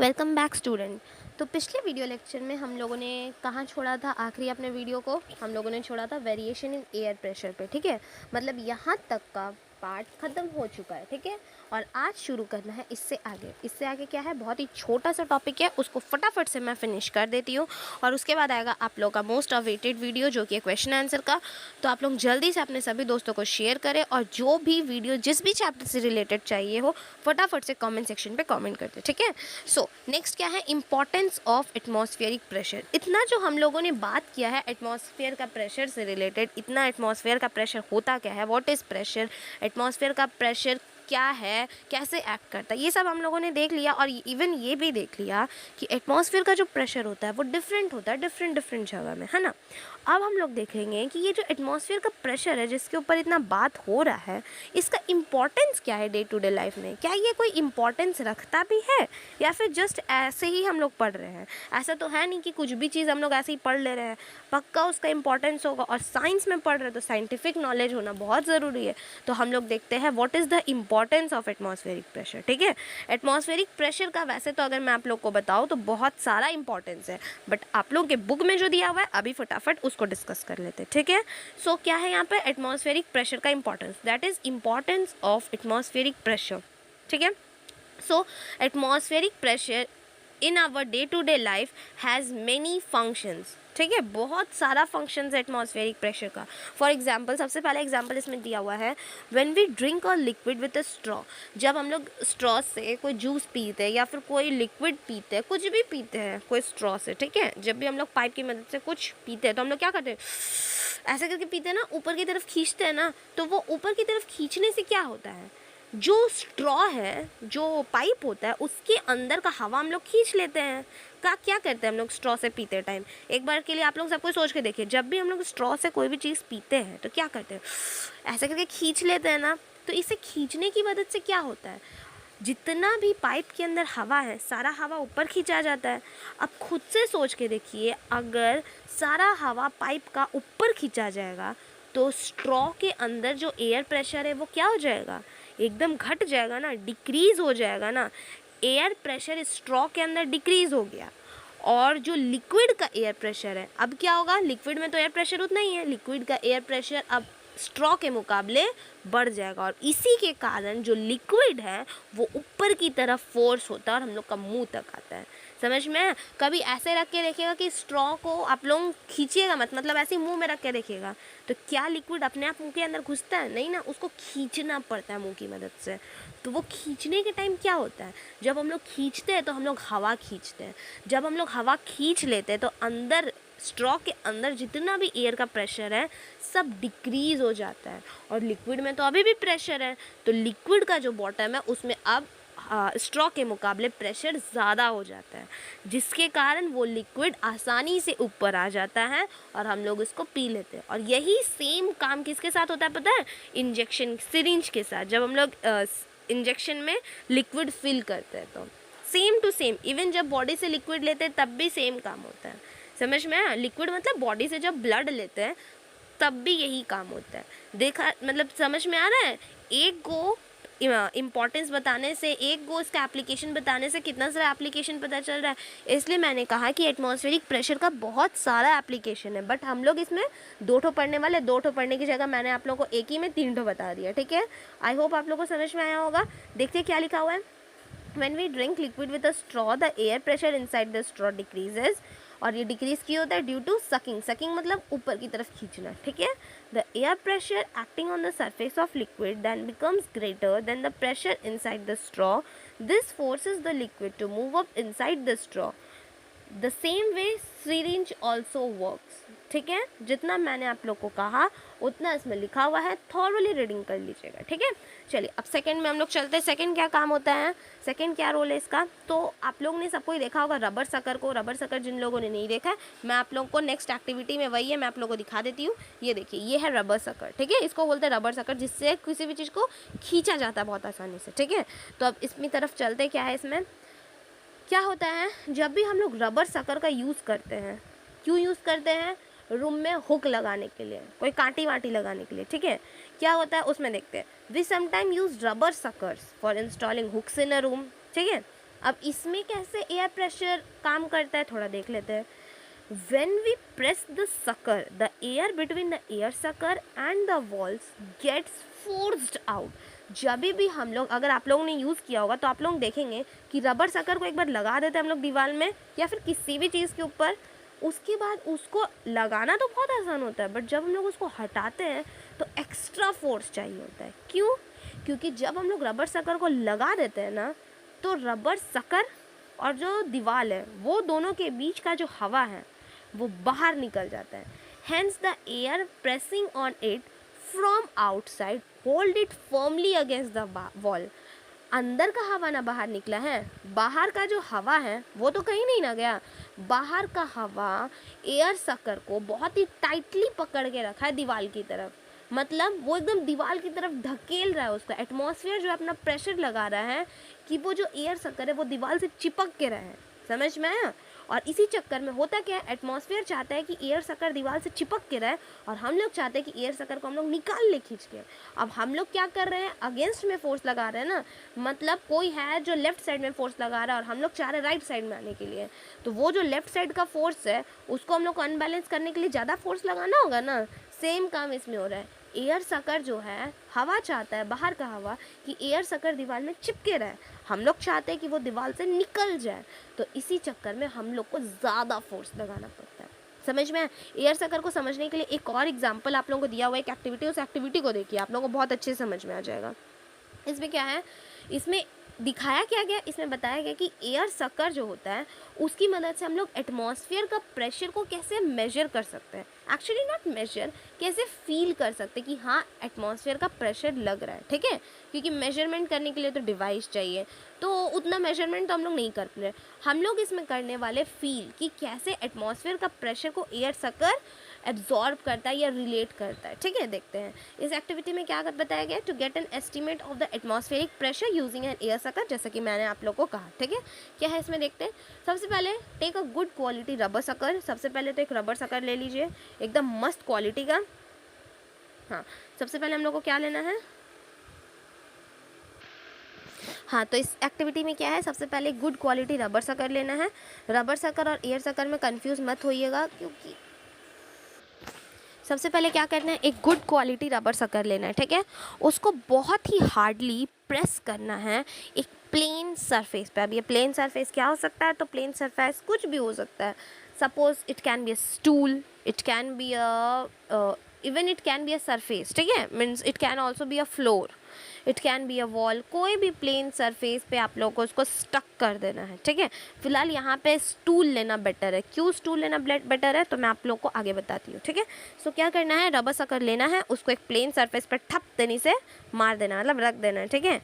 Welcome back student. तो पिछले video lecture में हम लोगों ने कहाँ छोड़ा था, आखिरी अपने वीडियो को हम लोगों ने छोड़ा था वेरिएशन इन एयर प्रेशर पे। ठीक है, मतलब यहाँ तक का पार्ट ख़त्म हो चुका है। ठीक है, और आज शुरू करना है इससे आगे। इससे आगे क्या है, बहुत ही छोटा सा टॉपिक है, उसको फटाफट से मैं फिनिश कर देती हूँ और उसके बाद आएगा आप लोग का मोस्ट अवेटेड वीडियो जो कि है क्वेश्चन आंसर का। तो आप लोग जल्दी से अपने सभी दोस्तों को शेयर करें और जो भी वीडियो जिस भी चैप्टर से रिलेटेड चाहिए हो फटाफट से कमेंट सेक्शन पे कमेंट करते। ठीक है, सो नेक्स्ट क्या है, इंपॉर्टेंस ऑफ एटमॉस्फेरिक प्रेशर। इतना जो हम लोगों ने बात किया है एटमॉस्फेयर का प्रेशर से रिलेटेड, इतना एटमॉस्फेयर का प्रेशर होता क्या है, व्हाट इज़ प्रेशर, एटमॉस्फेयर का प्रेशर क्या है, कैसे एक्ट करता है, ये सब हम लोगों ने देख लिया। और इवन ये भी देख लिया कि एटमॉस्फेयर का जो प्रेशर होता है वो डिफरेंट होता है डिफरेंट जगह में, है ना। अब हम लोग देखेंगे कि ये जो एटमॉस्फेयर का प्रेशर है जिसके ऊपर इतना बात हो रहा है, इसका इम्पॉर्टेंस क्या है डे टू डे लाइफ में। क्या ये कोई इम्पॉर्टेंस रखता भी है या फिर जस्ट ऐसे ही हम लोग पढ़ रहे हैं। ऐसा तो है नहीं कि कुछ भी चीज़ हम लोग ऐसे ही पढ़ ले रहे हैं, पक्का उसका इम्पॉर्टेंस होगा। और साइंस में पढ़ रहे हैं तो साइंटिफिक नॉलेज होना बहुत ज़रूरी है। तो हम लोग देखते हैं what is the importance of atmospheric pressure. ठीक है, एटमॉस्फेरिक प्रेशर का वैसे तो अगर मैं आप लोग को बताऊँ तो बहुत सारा इंपॉर्टेंस है, बट आप लोग के बुक में जो दिया हुआ है अभी फटाफट उसको डिस्कस कर लेते हैं। ठीक है, सो क्या है यहाँ पे एटमॉस्फेरिक प्रेशर का importance, that is importance of atmospheric pressure. ठीक है, so atmospheric pressure in our day to day life has many functions. ठीक है, बहुत सारा फंक्शंस है एटमॉस्फेरिक प्रेशर का। फॉर एग्जांपल, सबसे पहला एग्जांपल इसमें दिया हुआ है, when we drink a liquid with a straw. जब हम लोग स्ट्रॉ से कोई जूस पीते हैं या फिर कोई लिक्विड पीते हैं, कुछ भी पीते हैं कोई स्ट्रॉ से। ठीक है, जब भी हम लोग पाइप की मदद से कुछ पीते हैं तो हम लोग क्या करते हैं, ऐसे करके पीते हैं ना, ऊपर की तरफ खींचते हैं ना। तो वो ऊपर की तरफ खींचने से क्या होता है, जो स्ट्रॉ है, जो पाइप होता है, उसके अंदर का हवा हम लोग खींच लेते हैं। क्या करते हैं हम लोग स्ट्रॉ से पीते टाइम, एक बार के लिए आप लोग सबको सोच के देखिए, जब भी हम लोग स्ट्रॉ से कोई भी चीज़ पीते हैं तो क्या करते हैं, ऐसे करके खींच लेते हैं ना। तो इसे खींचने की मदद से क्या होता है, जितना भी पाइप के अंदर हवा है सारा हवा ऊपर खींचा जाता है। अब खुद से सोच के देखिए, अगर सारा हवा पाइप का ऊपर खींचा जाएगा तो स्ट्रॉ के अंदर जो एयर प्रेशर है वो क्या हो जाएगा, एकदम घट जाएगा ना, डिक्रीज़ हो जाएगा ना। एयर प्रेशर स्ट्रॉ के अंदर डिक्रीज़ हो गया और जो लिक्विड का एयर प्रेशर है, अब क्या होगा, लिक्विड में तो एयर प्रेशर उतना ही है, लिक्विड का एयर प्रेशर अब स्ट्रॉ के मुकाबले बढ़ जाएगा। और इसी के कारण जो लिक्विड है वो ऊपर की तरफ फोर्स होता है और हम लोग का मुंह तक आता है। समझ में, कभी ऐसे रख के देखिएगा कि स्ट्रॉ को आप लोग खींचिएगा मत, मतलब ऐसे मुंह में रख के देखिएगा, तो क्या लिक्विड अपने आप मुंह के अंदर घुसता है, नहीं ना, उसको खींचना पड़ता है मुंह की मदद से। तो वो खींचने के टाइम क्या होता है, जब हम लोग खींचते हैं तो हम लोग हवा खींचते हैं, जब हम लोग हवा खींच लेते हैं तो अंदर स्ट्रॉ के अंदर जितना भी एयर का प्रेशर है सब डिक्रीज़ हो जाता है। और लिक्विड में तो अभी भी प्रेशर है, तो लिक्विड का जो बॉटम है उसमें अब स्ट्रॉ के मुकाबले प्रेशर ज़्यादा हो जाता है, जिसके कारण वो लिक्विड आसानी से ऊपर आ जाता है और हम लोग इसको पी लेते हैं। और यही सेम काम किसके साथ होता है पता है, इंजेक्शन सिरिंज के साथ। जब हम लोग इंजेक्शन में लिक्विड फिल करते हैं तो सेम टू सेम, इवन जब बॉडी से लिक्विड लेते हैं तब भी सेम काम होता है। समझ में आया, लिक्विड मतलब बॉडी से जब ब्लड लेते हैं तब भी यही काम होता है। देखा, मतलब समझ में आ रहा है, एक गो इम्पॉर्टेंस बताने से, एक गो इसका एप्लीकेशन बताने से कितना सारा एप्लीकेशन पता चल रहा है। इसलिए मैंने कहा कि एटमॉस्फेरिक प्रेशर का बहुत सारा एप्लीकेशन है, बट हम लोग इसमें 2 ठो पढ़ने वाले, 2 ठो पढ़ने की जगह मैंने आप लोगों को एक ही में 3 ठो बता दिया। ठीक है, आई होप आप लोगों को समझ में आया होगा। देखते क्या लिखा हुआ है, when we drink liquid with a straw the air pressure inside the straw decreases। और ये डिक्रीज क्यों होता है, ड्यू टू सकिंग। सकिंग मतलब ऊपर की तरफ खींचना। ठीक है, the air pressure acting on the surface of liquid then becomes greater than the pressure inside the straw. This forces the liquid to move up inside the straw. The same way syringe also works. ठीक है, जितना मैंने आप लोग को कहा उतना इसमें लिखा हुआ है, थॉरली रीडिंग कर लीजिएगा। ठीक है, चलिए अब सेकंड में हम लोग चलते हैं। सेकंड क्या काम होता है, सेकंड क्या रोल है इसका, तो आप लोग ने सबको ही देखा होगा रबर सकर को। रबर सकर जिन लोगों ने नहीं देखा है, मैं आप लोगों को नेक्स्ट एक्टिविटी में वही है, मैं आप लोगों को दिखा देती हूँ। ये देखिए, ये है रबर सकर। ठीक है, इसको बोलते हैं रबर सकर, जिससे किसी भी चीज़ को खींचा जाता है बहुत आसानी से। ठीक है, तो अब इसमें तरफ चलते, क्या है इसमें, क्या होता है, जब भी हम लोग रबर सकर का यूज़ करते हैं, क्यों यूज़ करते हैं, रूम में हुक लगाने के लिए, कोई कांटी वाटी लगाने के लिए। ठीक है, क्या होता है उसमें देखते हैं, we sometime use rubber suckers for installing hooks in a room. ठीक है, अब इसमें कैसे एयर प्रेशर काम करता है थोड़ा देख लेते हैं। When we press the sucker, the air between the air sucker and the walls gets forced out. जब भी हम लोग, अगर आप लोगों ने यूज़ किया होगा तो आप लोग देखेंगे कि रबर सकर को एक बार लगा देते हैं हम लोग दीवार में या फिर किसी भी चीज़ के ऊपर, उसके बाद उसको लगाना तो बहुत आसान होता है, बट जब हम लोग उसको हटाते हैं तो एक्स्ट्रा फोर्स चाहिए होता है। क्यों? क्योंकि जब हम लोग रबर सकर को लगा देते हैं ना, तो रबर सकर और जो दीवार है वो दोनों के बीच का जो हवा है वो बाहर निकल जाता है। Hence the air pressing on it from outside hold it firmly against the wall. अंदर का हवा ना बाहर निकला है, बाहर का जो हवा है वो तो कहीं नहीं ना गया। बाहर का हवा एयर सकर को बहुत ही टाइटली पकड़ के रखा है दीवार की तरफ, मतलब वो एकदम दीवार की तरफ धकेल रहा है उसका। एटमॉस्फेयर जो अपना प्रेशर लगा रहा है कि वो जो एयर सकर है वो दीवार से चिपक के रहे, समझ में आया? और इसी चक्कर में होता क्या है, एटमॉस्फेयर चाहता है कि एयर सकर दीवार से चिपक के रहे और हम लोग चाहते हैं कि एयर सकर को हम लोग निकाल ले खींच के। अब हम लोग क्या कर रहे हैं, अगेंस्ट में फोर्स लगा रहे हैं ना, मतलब कोई है जो लेफ्ट साइड में फोर्स लगा रहा है और हम लोग चाह रहे हैं राइट साइड में आने के लिए, तो वो जो लेफ्ट साइड का फोर्स है उसको हम लोग को अनबैलेंस करने के लिए ज़्यादा फोर्स लगाना होगा ना। सेम काम इसमें हो रहा है। एयर सकर जो है, हवा चाहता है, बाहर का हवा, कि एयर सकर दीवार में चिपके रहे, हम लोग चाहते हैं कि वो दीवार से निकल जाए, तो इसी चक्कर में हम लोग को ज़्यादा फोर्स लगाना पड़ता है। समझ में? एयर सकर को समझने के लिए एक और एग्जांपल आप लोगों को दिया हुआ है, एक एक्टिविटी, उस एक्टिविटी को देखिए, आप लोगों को बहुत अच्छे से समझ में आ जाएगा। इसमें क्या है, इसमें दिखाया क्या गया, इसमें बताया गया कि एयर सकर जो होता है उसकी मदद से हम लोग एटमॉस्फेयर का प्रेशर को कैसे मेजर कर सकते हैं। एक्चुअली नॉट मेजर, कैसे फील कर सकते हैं कि हाँ एटमॉस्फेयर का प्रेशर लग रहा है, ठीक है, क्योंकि मेजरमेंट करने के लिए तो डिवाइस चाहिए, तो उतना मेजरमेंट तो हम लोग नहीं कर रहे। हम लोग इसमें करने वाले फील कि कैसे एटमॉस्फेयर का प्रेशर को एयर सकर एब्जॉर्ब करता है या रिलेट करता है, ठीक है। देखते हैं इस एक्टिविटी में क्या बताया गया, to get an estimate of the atmospheric pressure using an air sucker, जैसा कि मैंने आप लोग को कहा, ठीक है। क्या है इसमें देखते हैं। सबसे पहले take a good quality rubber sucker, सबसे पहले तो एक रबर सकर ले लीजिए एकदम मस्त क्वालिटी का। हाँ, सबसे पहले हम लोग को क्या लेना है, हाँ, तो इस एक्टिविटी में क्या है, सबसे पहले गुड क्वालिटी रबर सकर लेना है। रबर सकर और एयर सकर में कंफ्यूज मत होइएगा, क्योंकि सबसे पहले क्या करना है, एक गुड क्वालिटी रबर सकर लेना है, ठीक है। उसको बहुत ही हार्डली प्रेस करना है एक प्लेन सरफेस पे। अब ये प्लेन सरफेस क्या हो सकता है, तो प्लेन सरफेस कुछ भी हो सकता है। Suppose it can be a stool, it can be a even it can be a surface, ठीक है, means it can also be a floor, it can be a wall, कोई भी प्लेन सरफेस पे आप लोगों को उसको स्टक कर देना है, ठीक है। फिलहाल यहाँ पे स्टूल लेना बेटर है। क्यों स्टूल लेना बेटर है, तो मैं आप लोग को आगे बताती हूँ, ठीक है। सो क्या करना है, रबर सकर लेना है, उसको एक प्लेन सरफेस पर ठप देने से मार देना, मतलब रख देना है, ठीक है,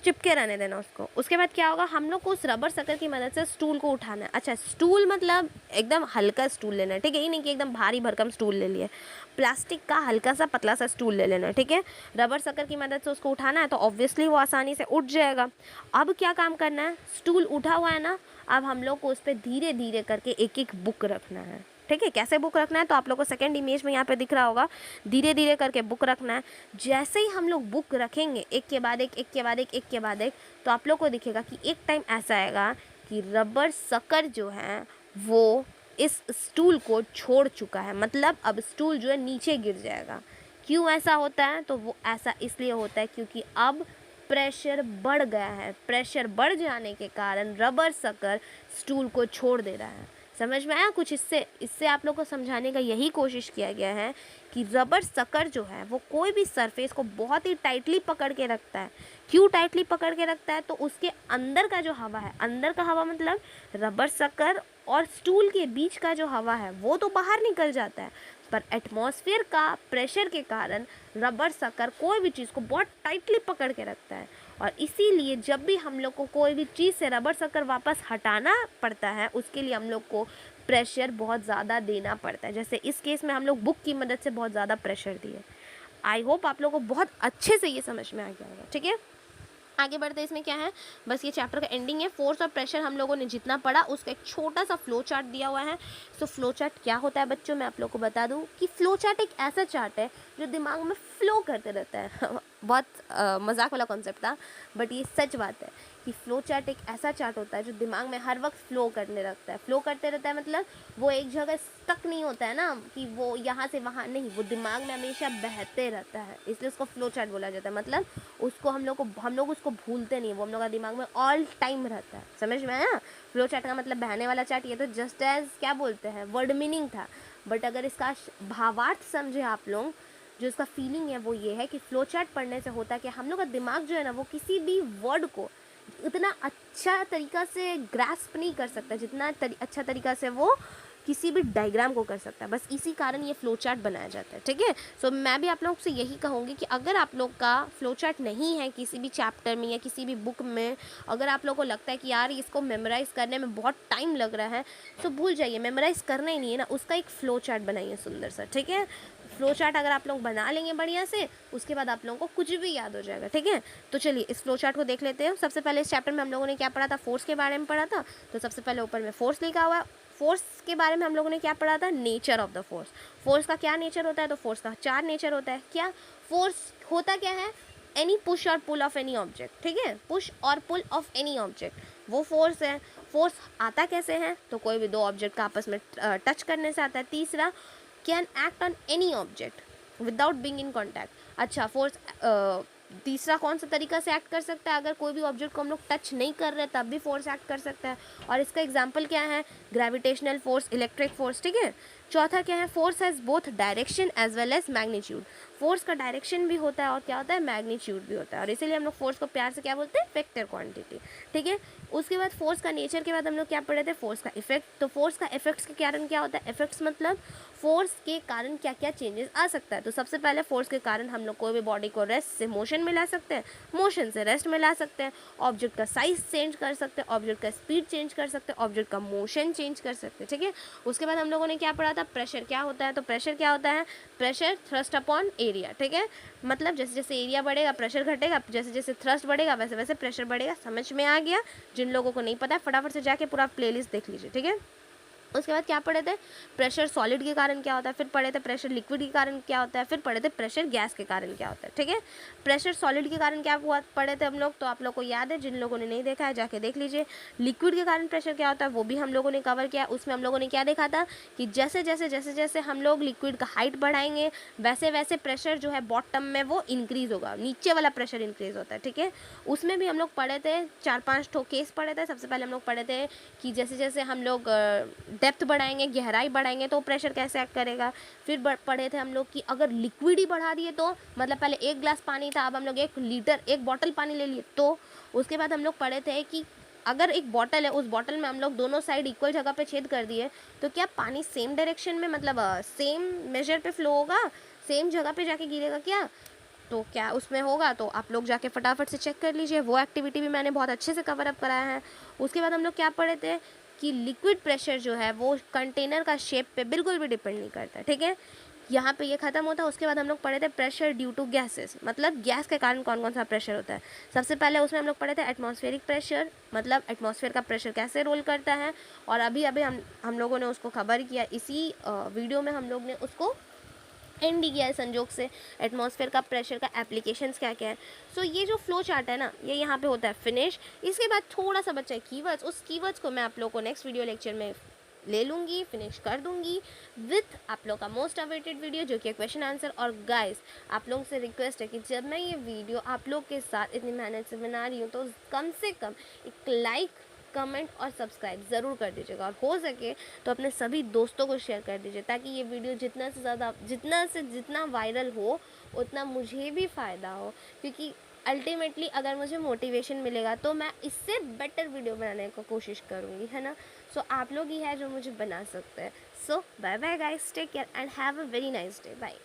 चिपके रहने देना उसको। उसके बाद क्या होगा, हम लोग को उस रबर सकर की मदद से स्टूल को उठाना है। अच्छा, स्टूल मतलब एकदम हल्का स्टूल लेना है, ठीक है, ये नहीं कि एकदम भारी भरकम स्टूल ले लिए, प्लास्टिक का हल्का सा पतला सा स्टूल ले लेना है, ठीक है। रबर सकर की मदद से उसको उठाना है, तो ऑब्वियसली वो आसानी से उठ जाएगा। अब क्या काम करना है, स्टूल उठा हुआ है ना, अब हम लोग को उस पर धीरे धीरे करके एक एक बुक रखना है, ठीक है। कैसे बुक रखना है, तो आप लोग को सेकंड इमेज में यहाँ पे दिख रहा होगा, धीरे धीरे करके बुक रखना है। जैसे ही हम लोग बुक रखेंगे एक के बाद एक, एक के बाद एक, एक के बाद एक, तो आप लोग को दिखेगा कि एक टाइम ऐसा आएगा कि रबर सकर जो है वो इस स्टूल को छोड़ चुका है, मतलब अब स्टूल जो है नीचे गिर जाएगा। क्यों ऐसा होता है, तो वो ऐसा इसलिए होता है क्योंकि अब प्रेशर बढ़ गया है। प्रेशर बढ़ जाने के कारण रबर सकर स्टूल को छोड़ दे रहा है। समझ में आया कुछ? इससे आप लोग को समझाने का यही कोशिश किया गया है कि रबर सकर जो है वो कोई भी सरफेस को बहुत ही टाइटली पकड़ के रखता है। क्यों टाइटली पकड़ के रखता है, तो उसके अंदर का जो हवा है, अंदर का हवा मतलब रबर सकर और स्टूल के बीच का जो हवा है वो तो बाहर निकल जाता है, पर एटमॉस्फेयर का प्रेशर के कारण रबर सकर कोई भी चीज़ को बहुत टाइटली पकड़ के रखता है। और इसीलिए जब भी हम लोग को कोई भी चीज़ से रबर सकर वापस हटाना पड़ता है, उसके लिए हम लोग को प्रेशर बहुत ज़्यादा देना पड़ता है। जैसे इस केस में हम लोग बुक की मदद से बहुत ज़्यादा प्रेशर दिए। आई होप आप लोगों को बहुत अच्छे से ये समझ में आ गया होगा, ठीक है। आगे बढ़ते इसमें क्या है, बस ये चैप्टर का एंडिंग है। फोर्स और प्रेशर हम लोगों ने जितना पढ़ा उसका एक छोटा सा फ्लो चार्ट दिया हुआ है। सो फ्लो चार्ट क्या होता है बच्चों, मैं आप लोग को बता दूं कि फ्लो चार्ट एक ऐसा चार्ट है जो दिमाग में फ्लो करते रहता है बहुत मजाक वाला कॉन्सेप्ट था, बट ये सच बात है कि फ्लो चार्ट एक ऐसा चार्ट होता है जो दिमाग में हर वक्त फ्लो करने लगता है, फ्लो करते रहता है, मतलब वो एक जगह स्टक नहीं होता है ना कि वो यहाँ से वहाँ नहीं, वो दिमाग में हमेशा बहते रहता है, इसलिए उसको फ्लो चार्ट बोला जाता है। मतलब उसको हम लोग उसको भूलते नहीं, वो हम लोग का दिमाग में ऑल टाइम रहता है। समझ में आया? फ्लो चार्ट का मतलब बहने वाला चार्ट। ये तो जस्ट एज क्या बोलते हैं वर्ड मीनिंग था, बट अगर इसका भावार्थ समझे आप लोग, जो इसका फीलिंग है वो ये है कि फ्लो चार्ट पढ़ने से होता है कि हम लोग का दिमाग जो है ना वो किसी भी वर्ड को इतना अच्छा तरीका से ग्रास्प नहीं कर सकता जितना अच्छा तरीका से वो किसी भी डायग्राम को कर सकता है। बस इसी कारण ये फ्लो चार्ट बनाया जाता है, ठीक है। सो मैं भी आप लोगों से यही कहूँगी कि अगर आप लोग का फ्लो चार्ट नहीं है किसी भी चैप्टर में या किसी भी बुक में, अगर आप लोग को लगता है कि यार इसको मेमोराइज़ करने में बहुत टाइम लग रहा है, तो भूल जाइए, मेमोराइज़ करना ही नहीं है ना, उसका एक फ़्लो चार्ट बनाइए सुंदर सा, ठीक है। फ्लो चार्ट अगर आप लोग बना लेंगे बढ़िया से, उसके बाद आप लोगों को कुछ भी याद हो जाएगा, ठीक है। तो चलिए इस फ्लो चार्ट को देख लेते हैं। सबसे पहले इस चैप्टर में हम लोगों ने क्या पढ़ा था, फोर्स के बारे में पढ़ा था। तो सबसे पहले ऊपर में फोर्स लिखा हुआ है, फोर्स के बारे में हम लोगों ने क्या पढ़ा था, nature of the force. Force का क्या नेचर होता है, तो फोर्स का 4 नेचर होता है। क्या फोर्स होता क्या है, एनी पुश और पुल ऑफ एनी ऑब्जेक्ट, ठीक है, पुश और पुल ऑफ एनी ऑब्जेक्ट वो फोर्स है। फोर्स आता कैसे है, तो कोई भी दो ऑब्जेक्ट का आपस में टच करने से आता है। तीसरा, can act on any object without being in contact. अच्छा, फोर्स तीसरा कौन सा तरीका से एक्ट कर सकता है, अगर कोई भी ऑब्जेक्ट को हम लोग टच नहीं कर रहे तब भी फोर्स एक्ट कर सकता है। और इसका एग्जांपल क्या है, ग्रेविटेशनल फोर्स, इलेक्ट्रिक फोर्स, ठीक है। चौथा क्या है, force has both direction as well as magnitude. Force का डायरेक्शन भी होता है और क्या होता है, मैग्नीट्यूड भी होता है। और इसीलिए हम लोग फोर्स को प्यार से क्या बोलते हैं, वेक्टर क्वांटिटी, ठीक है। उसके बाद फोर्स का नेचर के बाद हम लोग क्या पढ़े थे, फोर्स का इफेक्ट। तो फोर्स का इफेक्ट्स के कारण क्या होता है, इफेक्ट्स मतलब फोर्स के कारण क्या क्या चेंजेस आ सकता है। तो सबसे पहले फोर्स के कारण हम लोग कोई भी बॉडी को रेस्ट से मोशन में ला सकते हैं, मोशन से रेस्ट में ला सकते हैं, ऑब्जेक्ट का साइज चेंज कर सकते हैं, ऑब्जेक्ट का स्पीड चेंज कर सकते हैं, ऑब्जेक्ट का मोशन चेंज कर सकते हैं, ठीक है। उसके बाद हम लोगों ने क्या पढ़ा था, प्रेशर क्या होता है। तो प्रेशर क्या होता है, प्रेशर थ्रस्ट अपॉन एरिया, ठीक है। मतलब जैसे जैसे एरिया बढ़ेगा प्रेशर घटेगा, जैसे जैसे थ्रस्ट बढ़ेगा वैसे वैसे प्रेशर बढ़ेगा। समझ में आ गया? जिन लोगों को नहीं पता है फटाफट से जाके पूरा प्लेलिस्ट देख लीजिए, ठीक है। उसके बाद क्या पढ़े थे, प्रेशर सॉलिड के कारण क्या होता है, फिर पढ़े थे प्रेशर लिक्विड के कारण क्या होता है, फिर पढ़े थे प्रेशर गैस के कारण क्या होता है, ठीक है। प्रेशर सॉलिड के कारण क्या हुआ पढ़े थे हम लोग, तो आप लोग को याद है, जिन लोगों ने नहीं देखा है जाके देख लीजिए। लिक्विड के कारण प्रेशर क्या होता है वो भी हम लोगों ने कवर किया। उसमें हम लोगों ने क्या देखा था कि जैसे जैसे जैसे जैसे हम लोग लिक्विड का हाइट बढ़ाएंगे वैसे वैसे प्रेशर जो है बॉटम में वो इंक्रीज होगा, नीचे वाला प्रेशर इंक्रीज होता है, ठीक है। उसमें भी हम लोग पढ़े थे 4-5 ठो केस पढ़े थे। सबसे पहले हम लोग पढ़े थे कि जैसे जैसे हम लोग डेप्थ बढ़ाएंगे, गहराई बढ़ाएंगे तो प्रेशर कैसे एक्ट करेगा। फिर पढ़े थे हम लोग कि अगर लिक्विड ही बढ़ा दिए तो, मतलब पहले 1 गिलास पानी था अब हम लोग 1 लीटर 1 बॉटल पानी ले लिए तो। उसके बाद हम लोग पढ़े थे कि अगर एक बॉटल है उस बॉटल में हम लोग दोनों साइड इक्वल जगह पे छेद कर दिए तो क्या पानी सेम डायरेक्शन में, मतलब सेम मेजर पे फ्लो होगा, सेम जगह पे जाके गिरेगा क्या, तो क्या उसमें होगा। तो आप लोग जाके फटाफट से चेक कर लीजिए, वो एक्टिविटी भी मैंने बहुत अच्छे से कवर अप कराया है। उसके बाद हम लोग क्या पढ़े थे कि लिक्विड प्रेशर जो है वो कंटेनर का शेप पे बिल्कुल भी डिपेंड नहीं करता, ठीक है। यहाँ पे ये खत्म होता है। उसके बाद हम लोग पढ़े थे प्रेशर ड्यू टू गैसेस, मतलब गैस के कारण कौन कौन सा प्रेशर होता है। सबसे पहले उसमें हम लोग पढ़े थे एटमॉस्फेरिक प्रेशर, मतलब एटमॉस्फेयर का प्रेशर कैसे रोल करता है। और अभी अभी हम लोगों ने उसको कवर किया, इसी वीडियो में हम लोग ने उसको एंड किया है संजोग से, एटमॉस्फेयर का प्रेशर का एप्लीकेशंस क्या क्या है। सो ये जो फ्लो चार्ट है ना, ये यहाँ पे होता है फिनिश। इसके बाद थोड़ा सा बचा है कीवर्ड्स, उस कीवर्ड्स को मैं आप लोग को नेक्स्ट वीडियो लेक्चर में ले लूँगी, फिनिश कर दूँगी विथ आप लोग का मोस्ट अवेटेड वीडियो जो कि क्वेश्चन आंसर। और गाइस आप लोगों से रिक्वेस्ट है कि जब मैं ये वीडियो आप लोग के साथ इतनी मेहनत से बना रही हूँ तो कम से कम एक लाइक, कमेंट और सब्सक्राइब ज़रूर कर दीजिएगा, और हो सके तो अपने सभी दोस्तों को शेयर कर दीजिए ताकि ये वीडियो जितना से ज़्यादा जितना वायरल हो उतना मुझे भी फ़ायदा हो, क्योंकि अल्टीमेटली अगर मुझे मोटिवेशन मिलेगा तो मैं इससे बेटर वीडियो बनाने की कोशिश करूँगी, है ना। सो आप लोग ही है जो मुझे बना सकते हैं। So bye bye guys, take care and have a very nice day, bye.